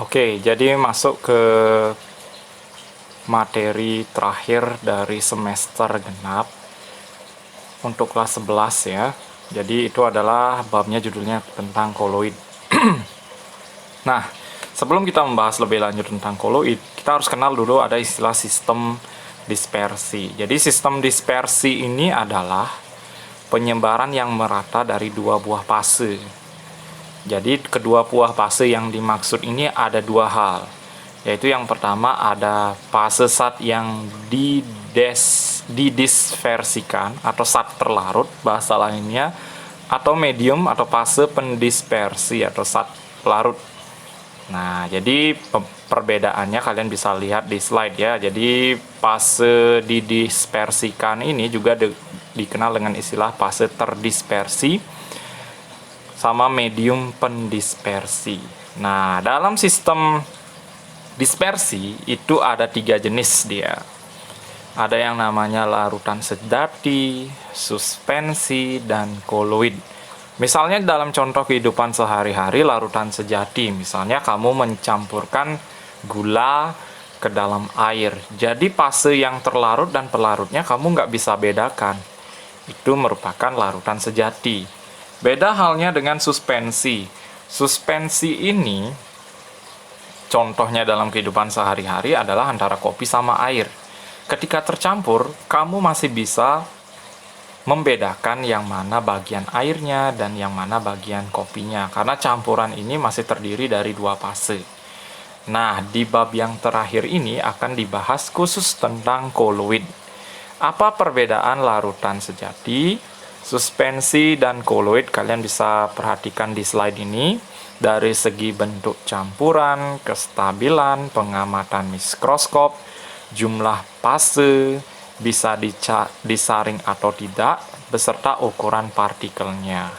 Oke, jadi masuk ke materi terakhir dari semester genap untuk kelas 11 ya. Jadi itu adalah babnya, judulnya tentang koloid. Nah, sebelum kita membahas lebih lanjut tentang koloid, kita harus kenal dulu ada istilah sistem dispersi. Jadi sistem dispersi ini adalah penyebaran yang merata dari dua buah fase. Jadi kedua buah fase yang dimaksud ini ada dua hal, yaitu yang pertama ada fase zat yang didispersikan atau zat terlarut bahasa lainnya, atau medium atau fase pendispersi atau zat pelarut. Nah, jadi perbedaannya kalian bisa lihat di slide ya. Jadi fase didispersikan ini juga dikenal dengan istilah fase terdispersi sama medium pendispersi. Nah, dalam sistem dispersi itu ada 3 jenis dia. Ada yang namanya larutan sejati, suspensi, dan koloid. Misalnya dalam contoh kehidupan sehari-hari larutan sejati, misalnya kamu mencampurkan gula ke dalam air. Jadi fase yang terlarut dan pelarutnya kamu nggak bisa bedakan. Itu merupakan larutan sejati. Beda halnya dengan suspensi. Suspensi ini contohnya dalam kehidupan sehari-hari adalah antara kopi sama air. Ketika tercampur, kamu masih bisa membedakan yang mana bagian airnya dan yang mana bagian kopinya, karena campuran ini masih terdiri dari dua fase. Nah, di bab yang terakhir ini akan dibahas khusus tentang koloid. Apa perbedaan larutan sejati, suspensi, dan koloid? Kalian bisa perhatikan di slide ini. Dari segi bentuk campuran, kestabilan, pengamatan mikroskop, jumlah fase, bisa disaring atau tidak, beserta ukuran partikelnya.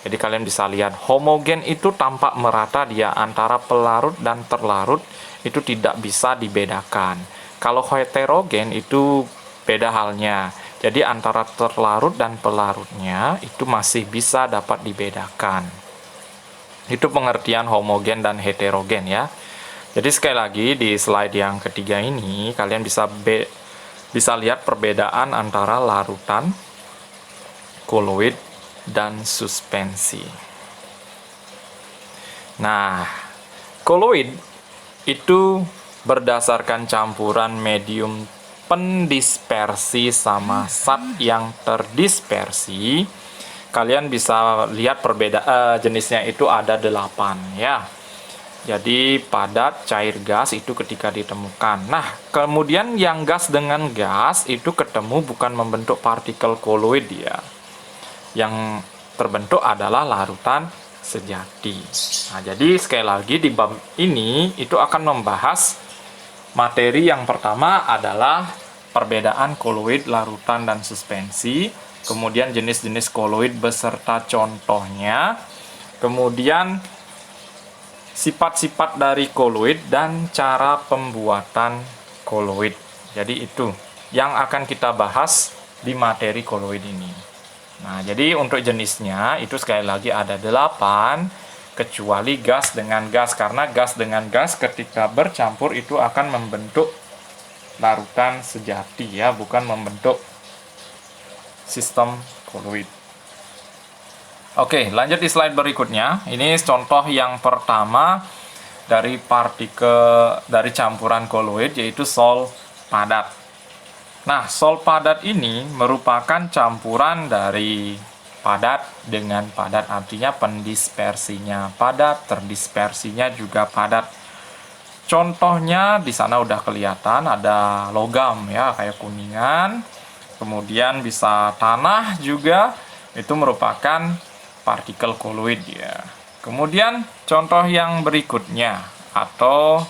Jadi kalian bisa lihat homogen itu tampak merata dia antara pelarut dan terlarut, itu tidak bisa dibedakan. Kalau heterogen itu beda halnya. Jadi antara terlarut dan pelarutnya itu masih bisa dapat dibedakan. Itu pengertian homogen dan heterogen ya. Jadi sekali lagi di slide yang ketiga ini kalian bisa lihat perbedaan antara larutan, koloid, dan suspensi. Nah, koloid itu berdasarkan campuran medium pendispersi sama zat yang terdispersi. Kalian bisa lihat perbedaan jenisnya itu ada 8 ya. Jadi padat, cair, gas itu ketika ditemukan. Nah, kemudian yang gas dengan gas itu ketemu bukan membentuk partikel koloid ya. Yang terbentuk adalah larutan sejati. Nah, jadi sekali lagi di bab ini itu akan membahas materi yang pertama adalah perbedaan koloid, larutan, dan suspensi. Kemudian jenis-jenis koloid beserta contohnya. Kemudian sifat-sifat dari koloid dan cara pembuatan koloid. Jadi itu yang akan kita bahas di materi koloid ini. Nah, jadi untuk jenisnya itu sekali lagi ada 8, kecuali gas dengan gas, karena gas dengan gas ketika bercampur itu akan membentuk larutan sejati ya, bukan membentuk sistem koloid. Oke, lanjut di slide berikutnya. Ini contoh yang pertama dari campuran koloid, yaitu sol padat. Nah, sol padat ini merupakan campuran dari padat dengan padat, artinya pendispersinya padat, terdispersinya juga padat. Contohnya di sana udah kelihatan ada logam ya, kayak kuningan. Kemudian bisa tanah juga, itu merupakan partikel koloid ya. Kemudian contoh yang berikutnya atau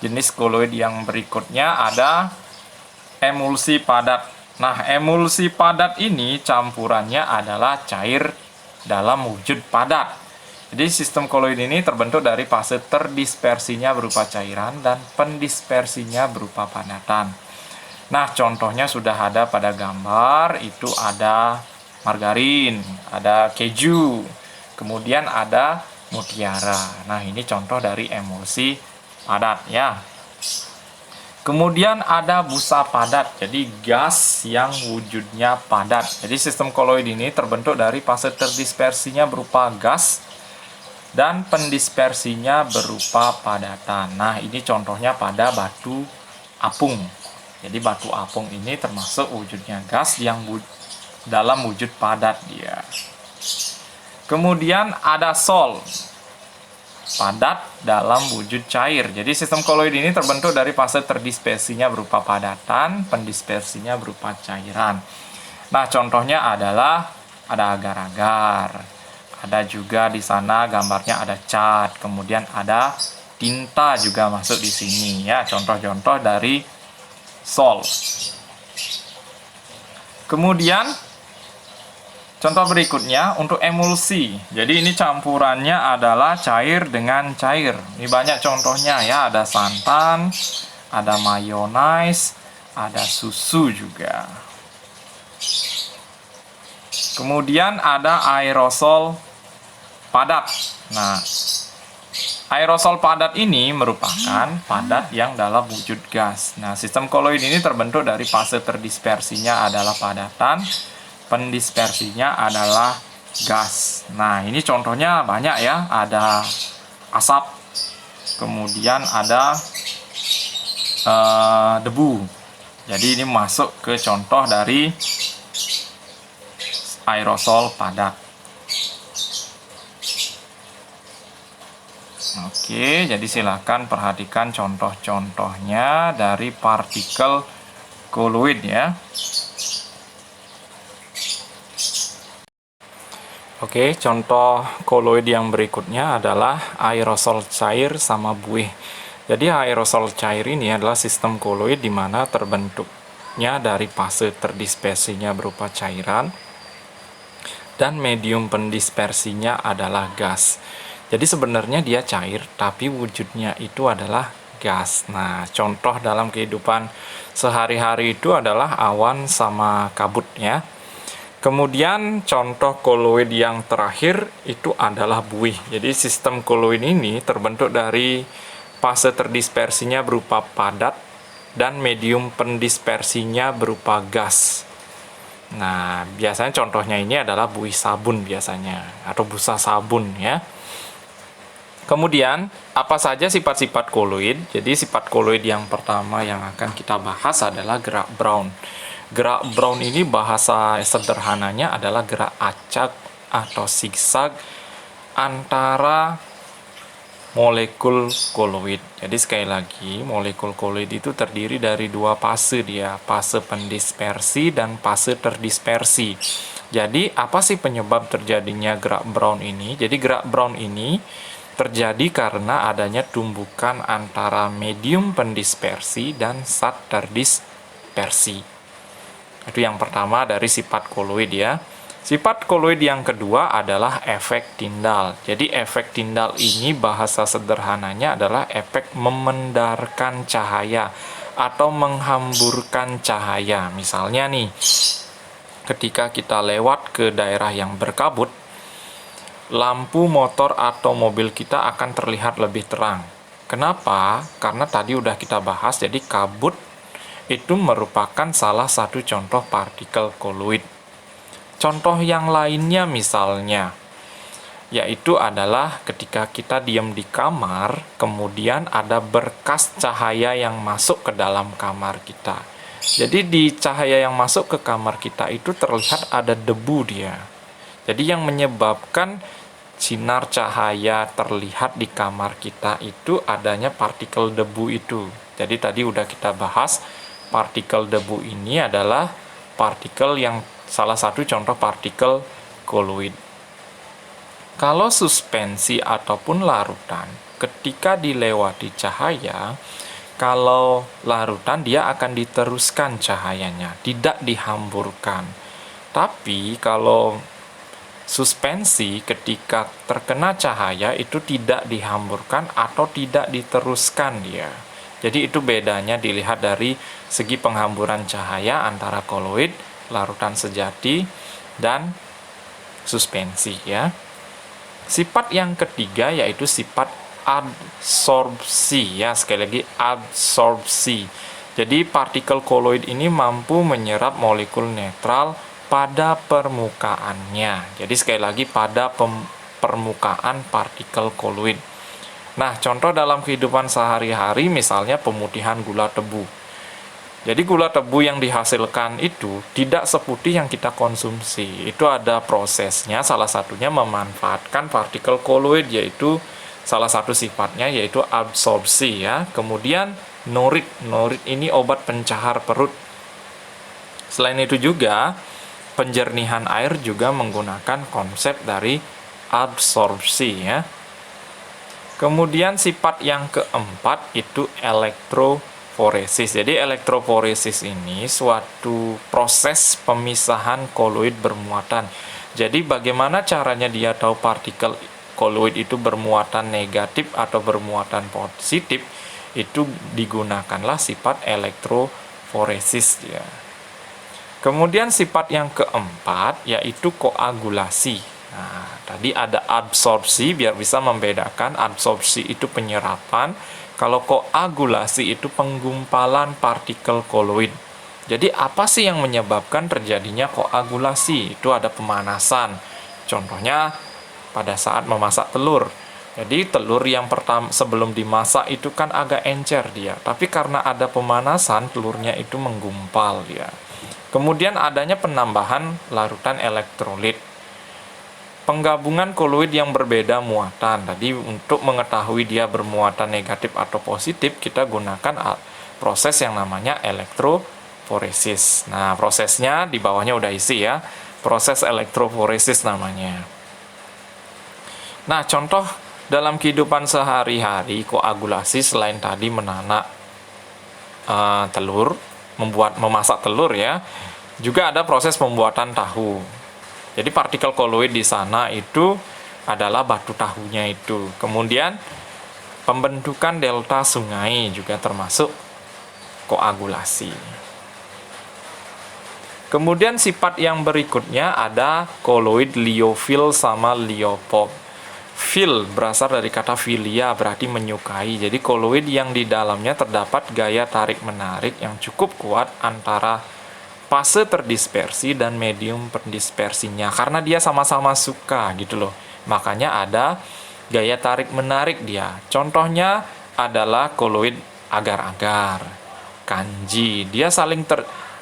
jenis koloid yang berikutnya ada emulsi padat. Nah, emulsi padat ini campurannya adalah cair dalam wujud padat. Jadi sistem koloid ini terbentuk dari fase terdispersinya berupa cairan dan pendispersinya berupa padatan. Nah, contohnya sudah ada pada gambar, itu ada margarin, ada keju, kemudian ada mutiara. Nah, ini contoh dari emulsi padat ya. Kemudian ada busa padat, jadi gas yang wujudnya padat. Jadi sistem koloid ini terbentuk dari fase terdispersinya berupa gas dan pendispersinya berupa padatan. Nah, ini contohnya pada batu apung. Jadi batu apung ini termasuk wujudnya gas yang dalam wujud padat dia. Kemudian ada sol, padat dalam wujud cair. Jadi sistem koloid ini terbentuk dari fase terdispersinya berupa padatan, pendispersinya berupa cairan. Nah, contohnya adalah ada agar-agar. Ada juga di sana gambarnya ada cat, kemudian ada tinta juga masuk di sini ya. Contoh-contoh dari sol. Kemudian contoh berikutnya untuk emulsi. Jadi ini campurannya adalah cair dengan cair. Ini banyak contohnya ya, ada santan, ada mayonnaise, ada susu juga. Kemudian ada aerosol padat. Nah, aerosol padat ini merupakan padat yang dalam wujud gas. Nah, sistem koloid ini terbentuk dari fase terdispersinya adalah padatan, pendispersinya adalah gas. Nah, ini contohnya banyak ya, ada asap, kemudian ada debu. Jadi ini masuk ke contoh dari aerosol padat. Oke, jadi silakan perhatikan contoh-contohnya dari partikel koloid ya. Oke, contoh koloid yang berikutnya adalah aerosol cair sama buih. Jadi aerosol cair ini adalah sistem koloid di mana terbentuknya dari fase terdispersinya berupa cairan dan medium pendispersinya adalah gas. Jadi sebenarnya dia cair, tapi wujudnya itu adalah gas. Nah, contoh dalam kehidupan sehari-hari itu adalah awan sama kabut ya. Kemudian contoh koloid yang terakhir itu adalah buih. Jadi sistem koloid ini terbentuk dari fase terdispersinya berupa padat dan medium pendispersinya berupa gas. Nah, biasanya contohnya ini adalah buih sabun biasanya, atau busa sabun ya. Kemudian, apa saja sifat-sifat koloid? Jadi, sifat koloid yang pertama yang akan kita bahas adalah gerak Brown. Gerak Brown ini bahasa sederhananya adalah gerak acak atau zigzag antara molekul koloid. Jadi, sekali lagi, molekul koloid itu terdiri dari dua fase dia, fase pendispersi dan fase terdispersi. Jadi, apa sih penyebab terjadinya gerak Brown ini? Jadi, gerak Brown ini terjadi karena adanya tumbukan antara medium pendispersi dan zat terdispersi. Itu yang pertama dari sifat koloid ya. Sifat koloid yang kedua adalah efek Tyndall. Jadi efek Tyndall ini bahasa sederhananya adalah efek memendarkan cahaya atau menghamburkan cahaya. Misalnya nih, ketika kita lewat ke daerah yang berkabut, lampu motor atau mobil kita akan terlihat lebih terang. Kenapa? Karena tadi udah kita bahas, jadi kabut itu merupakan salah satu contoh partikel koloid. Contoh yang lainnya misalnya, yaitu adalah ketika kita diam di kamar, kemudian ada berkas cahaya yang masuk ke dalam kamar kita. Jadi di cahaya yang masuk ke kamar kita itu terlihat ada debu dia. Jadi yang menyebabkan sinar cahaya terlihat di kamar kita itu adanya partikel debu itu. Jadi tadi udah kita bahas, partikel debu ini adalah partikel yang salah satu contoh partikel koloid. Kalau suspensi ataupun larutan, ketika dilewati cahaya, kalau larutan dia akan diteruskan cahayanya, tidak dihamburkan. Tapi kalau suspensi ketika terkena cahaya itu tidak dihamburkan atau tidak diteruskan dia. Jadi itu bedanya dilihat dari segi penghamburan cahaya antara koloid, larutan sejati, dan suspensi ya. Sifat yang ketiga yaitu sifat adsorpsi ya, sekali lagi adsorpsi. Jadi partikel koloid ini mampu menyerap molekul netral pada permukaannya. Jadi sekali lagi pada permukaan partikel koloid. Nah, contoh dalam kehidupan sehari-hari misalnya pemutihan gula tebu. Jadi gula tebu yang dihasilkan itu tidak seputih yang kita konsumsi. Itu ada prosesnya, salah satunya memanfaatkan partikel koloid, yaitu salah satu sifatnya yaitu absorpsi ya. Kemudian norit. Norit ini obat pencahar perut. Selain itu juga penjernihan air juga menggunakan konsep dari absorpsi ya. Kemudian sifat yang keempat itu elektroforesis. Jadi elektroforesis ini suatu proses pemisahan koloid bermuatan. Jadi bagaimana caranya dia tahu partikel koloid itu bermuatan negatif atau bermuatan positif, itu digunakanlah sifat elektroforesis ya. Kemudian sifat yang keempat yaitu koagulasi. Nah, tadi ada absorpsi, biar bisa membedakan. Absorpsi itu penyerapan, kalau koagulasi itu penggumpalan partikel koloid. Jadi apa sih yang menyebabkan terjadinya koagulasi? Itu ada pemanasan. Contohnya pada saat memasak telur. Jadi telur yang pertama sebelum dimasak itu kan agak encer dia, tapi karena ada pemanasan telurnya itu menggumpal dia. Kemudian adanya penambahan larutan elektrolit. Penggabungan koloid yang berbeda muatan. Tadi untuk mengetahui dia bermuatan negatif atau positif, kita gunakan proses yang namanya elektroforesis. Nah, prosesnya di bawahnya udah isi ya. Proses elektroforesis namanya. Nah, contoh dalam kehidupan sehari-hari koagulasi selain tadi menanak telur, memasak telur ya, juga ada proses pembuatan tahu. Jadi partikel koloid di sana itu adalah batu tahunya itu. Kemudian pembentukan delta sungai juga termasuk koagulasi. Kemudian sifat yang berikutnya ada koloid liofil sama liopop. Fil berasal dari kata filia, berarti menyukai. Jadi koloid yang di dalamnya terdapat gaya tarik-menarik yang cukup kuat antara fase terdispersi dan medium pendispersinya, karena dia sama-sama suka gitu loh. Makanya ada gaya tarik-menarik dia. Contohnya adalah koloid agar-agar, kanji. Dia saling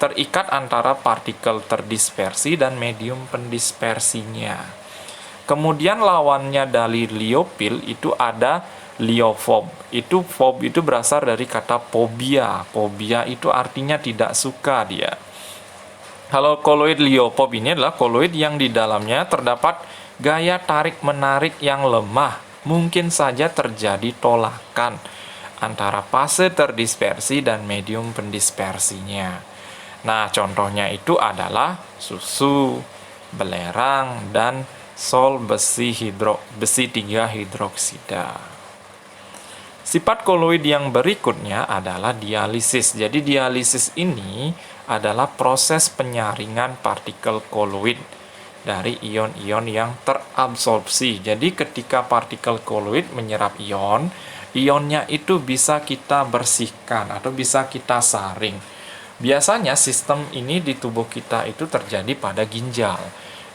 terikat antara partikel terdispersi dan medium pendispersinya. Kemudian lawannya dari liopil itu ada liofob. Fob itu berasal dari kata phobia. Phobia itu artinya tidak suka dia. Kalau koloid liopop ini adalah koloid yang di dalamnya terdapat gaya tarik-menarik yang lemah. Mungkin saja terjadi tolakan antara fase terdispersi dan medium pendispersinya. Nah, contohnya itu adalah susu, belerang, dan sol besi 3 hidroksida. Sifat koloid yang berikutnya adalah dialisis. Jadi dialisis ini adalah proses penyaringan partikel koloid dari ion-ion yang terabsorpsi. Jadi ketika partikel koloid menyerap ion, ionnya itu bisa kita bersihkan atau bisa kita saring. Biasanya sistem ini di tubuh kita itu terjadi pada ginjal.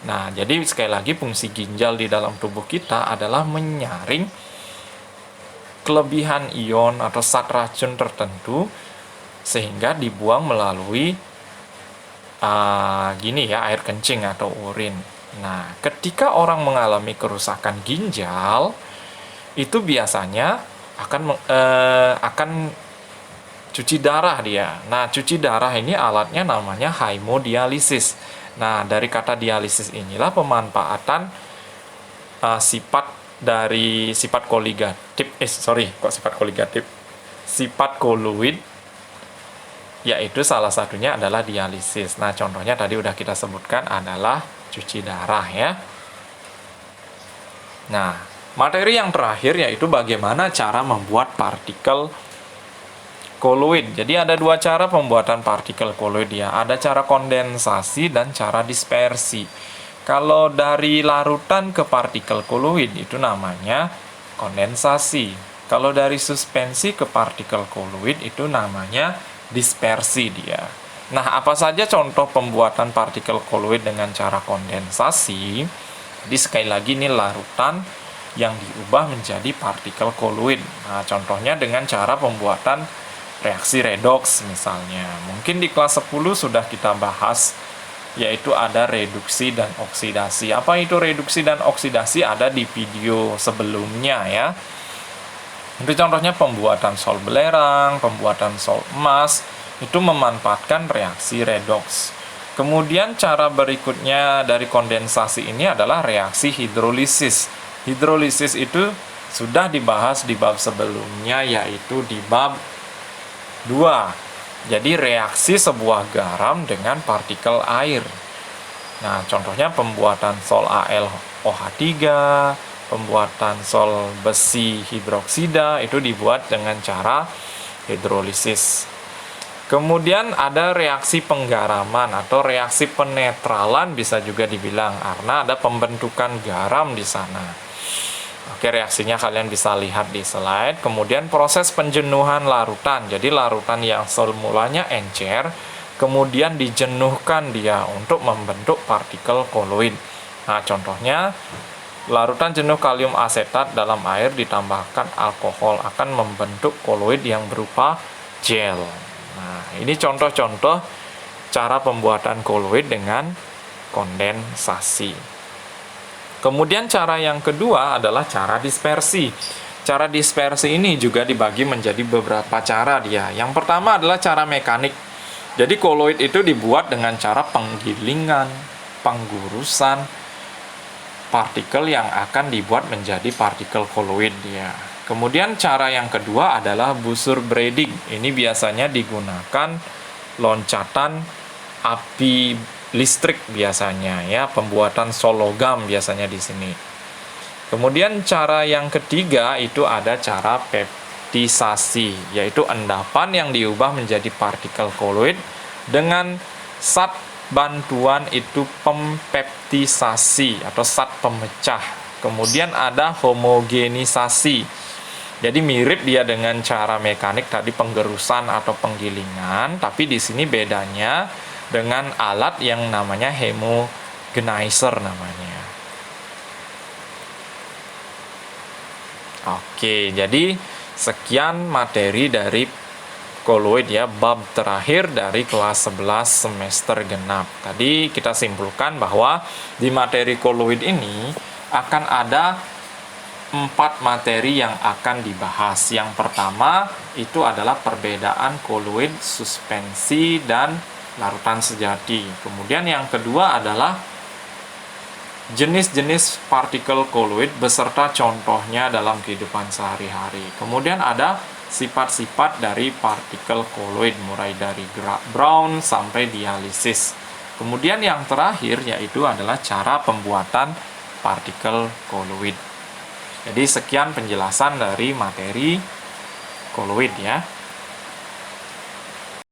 Nah, jadi sekali lagi fungsi ginjal di dalam tubuh kita adalah menyaring kelebihan ion atau zat racun tertentu sehingga dibuang melalui air kencing atau urin. Nah, ketika orang mengalami kerusakan ginjal, itu biasanya akan cuci darah dia. Nah, cuci darah ini alatnya namanya hemodialisis. Nah, dari kata dialisis inilah pemanfaatan sifat koloid, yaitu salah satunya adalah dialisis. Nah, contohnya tadi udah kita sebutkan adalah cuci darah ya. Nah, materi yang terakhir yaitu bagaimana cara membuat partikel koloid. Jadi ada dua cara pembuatan partikel koloid ya. Ada cara kondensasi dan cara dispersi. Kalau dari larutan ke partikel koloid itu namanya kondensasi. Kalau dari suspensi ke partikel koloid itu namanya dispersi dia. Nah, apa saja contoh pembuatan partikel koloid dengan cara kondensasi? Jadi sekali lagi ini larutan yang diubah menjadi partikel koloid. Nah, contohnya dengan cara pembuatan reaksi redoks misalnya. Mungkin di kelas 10 sudah kita bahas, yaitu ada reduksi dan oksidasi. Apa itu reduksi dan oksidasi? Ada di video sebelumnya ya. Itu contohnya pembuatan sol belerang, pembuatan sol emas, itu memanfaatkan reaksi redoks. Kemudian cara berikutnya dari kondensasi ini adalah reaksi hidrolisis. Hidrolisis itu sudah dibahas di bab sebelumnya, yaitu di bab 2. Jadi reaksi sebuah garam dengan partikel air. Nah, contohnya pembuatan sol AlOH3, pembuatan sol besi hidroksida itu dibuat dengan cara hidrolisis. Kemudian ada reaksi penggaraman atau reaksi penetralan bisa juga dibilang, karena ada pembentukan garam di sana. Oke, reaksinya kalian bisa lihat di slide. Kemudian proses penjenuhan larutan. Jadi larutan yang semulanya encer, kemudian dijenuhkan dia untuk membentuk partikel koloid. Nah, contohnya larutan jenuh kalium asetat dalam air ditambahkan alkohol akan membentuk koloid yang berupa gel. Nah, ini contoh-contoh cara pembuatan koloid dengan kondensasi. Kemudian cara yang kedua adalah cara dispersi. Cara dispersi ini juga dibagi menjadi beberapa cara dia. Yang pertama adalah cara mekanik. Jadi koloid itu dibuat dengan cara penggilingan, penggurusan partikel yang akan dibuat menjadi partikel koloid dia. Kemudian cara yang kedua adalah busur braiding. Ini biasanya digunakan loncatan api listrik biasanya ya, pembuatan sol logam biasanya di sini. Kemudian cara yang ketiga itu ada cara peptisasi, yaitu endapan yang diubah menjadi partikel koloid dengan zat bantuan itu pempeptisasi atau zat pemecah. Kemudian ada homogenisasi. Jadi mirip dia dengan cara mekanik tadi penggerusan atau penggilingan, tapi di sini bedanya dengan alat yang namanya homogenizer namanya. Oke, jadi sekian materi dari koloid ya, bab terakhir dari kelas 11 semester genap. Tadi kita simpulkan bahwa di materi koloid ini akan ada 4 materi yang akan dibahas. Yang pertama itu adalah perbedaan koloid, suspensi, dan larutan sejati. Kemudian yang kedua adalah jenis-jenis partikel koloid beserta contohnya dalam kehidupan sehari-hari. Kemudian ada sifat-sifat dari partikel koloid mulai dari Brown sampai dialisis. Kemudian yang terakhir yaitu adalah cara pembuatan partikel koloid. Jadi sekian penjelasan dari materi koloid ya.